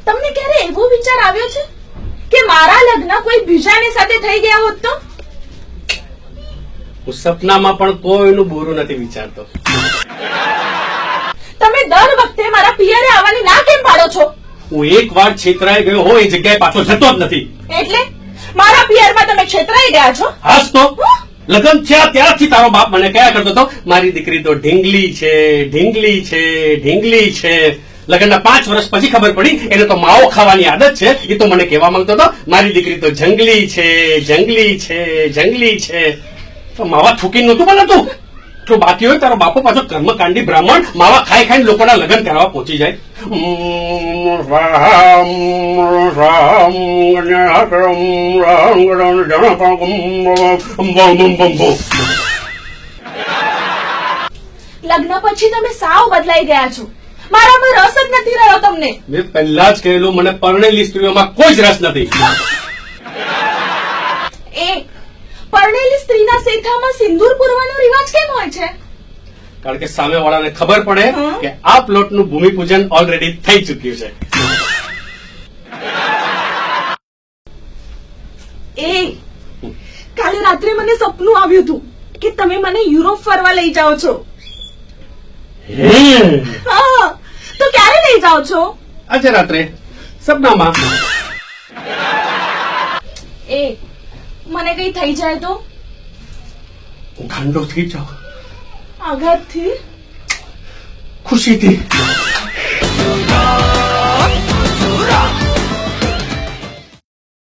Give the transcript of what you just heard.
તમને ક્યારે એવો વિચાર આવ્યો છે કે મારા લગ્ન કોઈ બીજાની સાથે થઈ ગયા હોત તો? હું સપનામાં પણ કોઈનું બુરું નથી વિચારતો. તમે દર વખતે મારા પિયરે આવવાની ના કેમ પાડો છો? હું એક વાર છેતરાઈ ગયો હોય એ જગ્યાએ પાછો જતો જ નથી. એટલે મારા પિયરમાં તમે છેતરાઈ ગયા છો? હાસ તો લગ્ન થયા ત્યારથી તારો બાપ મને કયા કરતો હતો, મારી દીકરી તો ઢીંગલી છે, ઢીંગલી છે, ઢીંગલી છે. લગ્નના 5 વર્ષ પછી ખબર પડી એને તો માવો ખાવાની આદત છે. એ તો મને કહેવા માંગતો હતો મારી દીકરી તો જંગલી છે, જંગલી છે, જંગલી છે. તો માવા થૂકી નહોતું બનાતું. જો બાકી હોય તારો બાપો પાછો કર્મકાંડી બ્રાહ્મણ માવા ખાઈ ખાઈને લોકોના લગ્ન કરવા પહોંચી જાય. લગ્ન પછી તમે સાવ બદલાઈ ગયા છો. મારામાં રસ જ નથી રહ્યો તમને. મેં પહેલા જ કહેલું મને પરણેલી સ્ત્રીઓમાં કોઈ જ રસ નથી. પરણેલી સ્ત્રીના શેઠામાં સિંદૂર પૂરવાનો રિવાજ કેમ હોય છે? કારણ કે સામેવાળાને ખબર પડે કે આ પ્લોટનું ભૂમિપૂજન ઓલરેડી થઈ ચૂક્યું છે. કાલે રાત્રે મને સપનું આવ્યું હતું કે તમે મને યુરોપ ફરવા લઈ જાઓ છો. હા, તો ક્યારે લઈ જાઓ છો? આજે રાત્રે સપનામાં. મને કઈ થઈ જાય તો? ગાંડો થઈ જાઓ. આઘાતથી? ખુશીથી.